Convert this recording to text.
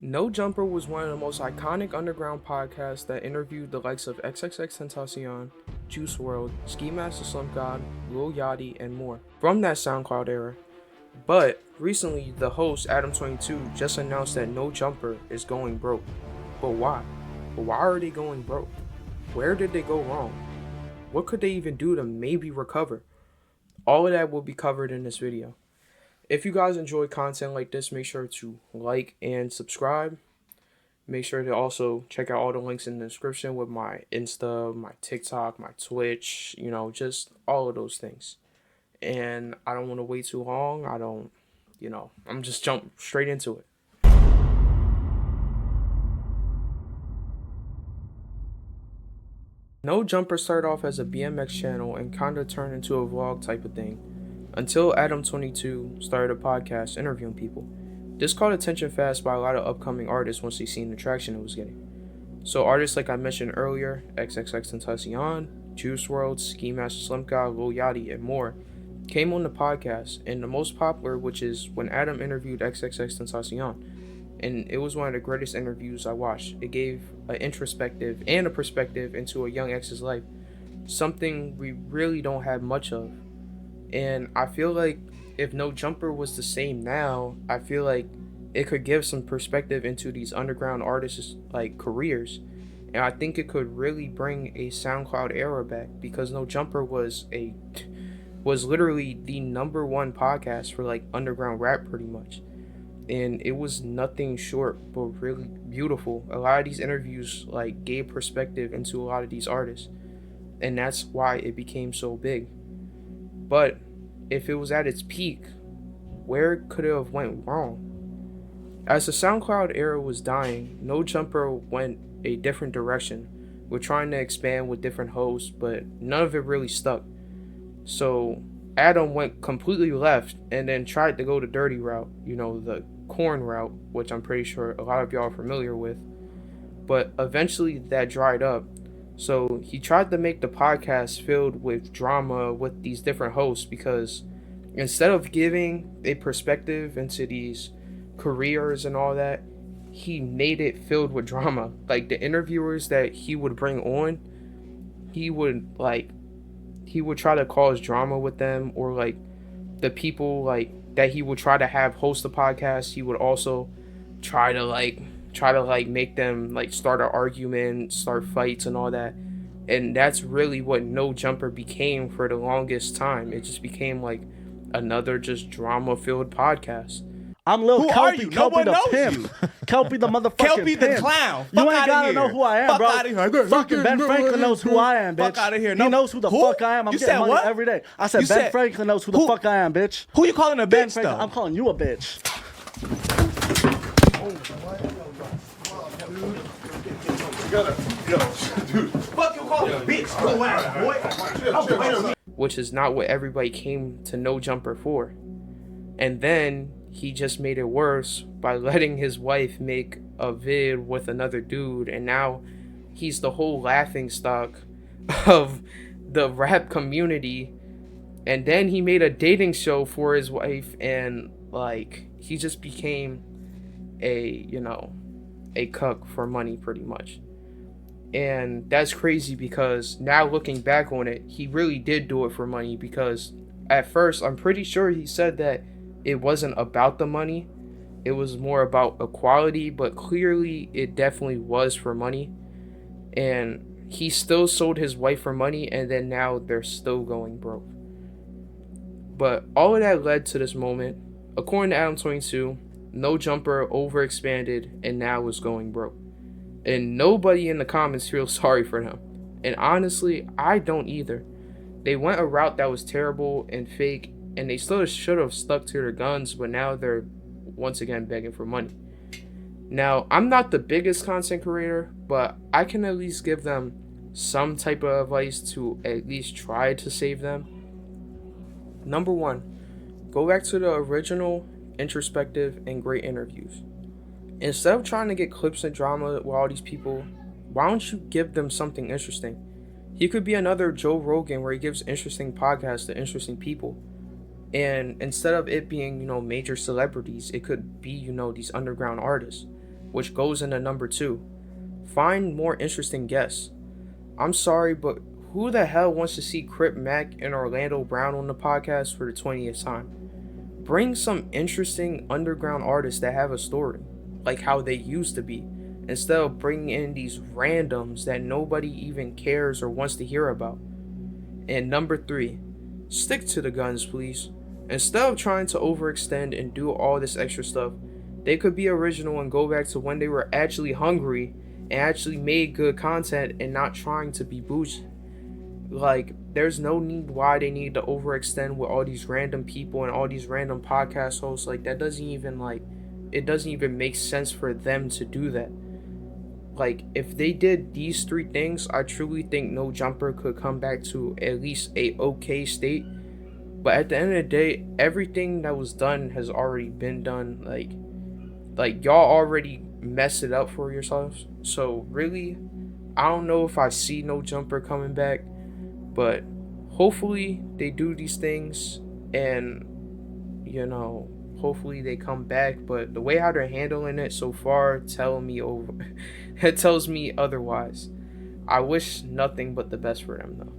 No Jumper was one of the most iconic underground podcasts that interviewed the likes of XXXTentacion, Juice WRLD, Ski Master Slim God, Lil Yachty, and more from that SoundCloud era. But recently, the host Adam22 just announced that No Jumper is going broke. But why? Why are they going broke? Where did they go wrong? What could they even do to maybe recover? All of that will be covered in this video. If you guys enjoy content like this, make sure to like and subscribe. Make sure to also check out all the links in the description with my Insta, my TikTok, my Twitch, just all of those things. And I don't want to wait too long. I'm just jump straight into it. No Jumper started off as a BMX channel and kind of turned into a vlog type of thing until Adam22 started a podcast interviewing people. This caught attention fast by a lot of upcoming artists once they seen the traction it was getting. So artists like I mentioned earlier, XXXTentacion, Juice WRLD, Ski Master Slim God, Lil Yachty, and more, came on the podcast, and the most popular, which is when Adam interviewed XXXTentacion. And it was one of the greatest interviews I watched. It gave an introspective and a perspective into a young ex's life, something we really don't have much of. And I feel like if No Jumper was the same now, I feel like it could give some perspective into these underground artists' careers. And I think it could really bring a SoundCloud era back, because No Jumper was literally the number one podcast for underground rap pretty much. And it was nothing short but really beautiful. A lot of these interviews gave perspective into a lot of these artists. And that's why it became so big. But if it was at its peak, where could it have went wrong? As the SoundCloud era was dying, No Jumper went a different direction. We're trying to expand with different hosts, but none of it really stuck. So Adam went completely left and then tried to go the dirty route, the corn route, which I'm pretty sure a lot of y'all are familiar with. But eventually that dried up. So he tried to make the podcast filled with drama with these different hosts, because instead of giving a perspective into these careers and all that, he made it filled with drama. Like the interviewers that he would bring on, he would try to cause drama with them, or the people that he would try to have host the podcast, he would also try to make them start an argument, start fights and all that. And that's really what No Jumper became for the longest time. It just became another just drama filled podcast. I'm Lil Who Kelpie, are you? No Kelpie one the knows pimp. you. Kelpie the motherfucking Kelpie the pimp. clown. You Fuck ain't outta gotta here. know who I am, Fuck bro. outta here. Fucking Ben Franklin knows who I am, bitch. Fuck outta here. He No. knows who the Who? fuck I am. I'm You getting said money what? every day. I said You Ben said- Franklin knows who the who- fuck I am, bitch. Who you calling a Ben bitch, Franklin, though? I'm calling you a bitch. Fuck you calling a bitch, go out, boy. Which is not what everybody came to No Jumper for. And then he just made it worse by letting his wife make a vid with another dude, and now he's the whole laughing stock of the rap community. And then he made a dating show for his wife, and he just became a cuck for money pretty much. And that's crazy, because now looking back on it, he really did do it for money, because at first I'm pretty sure he said that it wasn't about the money, it was more about equality, but clearly it definitely was for money. And he still sold his wife for money, and then now they're still going broke. But all of that led to this moment. According to Adam22, No Jumper overexpanded and now is going broke. And nobody in the comments feels sorry for them. And honestly, I don't either. They went a route that was terrible and fake, and they still should have stuck to their guns, but now they're once again begging for money. Now, I'm not the biggest content creator, but I can at least give them some type of advice to at least try to save them. Number one, go back to the original, introspective, and great interviews. Instead of trying to get clips and drama with all these people, why don't you give them something interesting? He could be another Joe Rogan where he gives interesting podcasts to interesting people. And instead of it being, major celebrities, it could be, these underground artists. which goes into number 2. Find more interesting guests. I'm sorry, but who the hell wants to see Crip Mac and Orlando Brown on the podcast for the 20th time? Bring some interesting underground artists that have a story, like how they used to be, instead of bringing in these randoms that nobody even cares or wants to hear about. And number 3, stick to the guns, please. Instead of trying to overextend and do all this extra stuff, they could be original and go back to when they were actually hungry and actually made good content and not trying to be bougie. Like, there's no need why they need to overextend with all these random people and all these random podcast hosts. Like, that doesn't even, like, it doesn't even make sense for them to do that. Like, if they did these 3 things, I truly think No Jumper could come back to at least a okay state. But at the end of the day, everything that was done has already been done. Like y'all already messed it up for yourselves. So really, I don't know if I see No Jumper coming back, but hopefully they do these things and, you know, hopefully they come back. But the way how they're handling it so far it tells me otherwise. I wish nothing but the best for them though.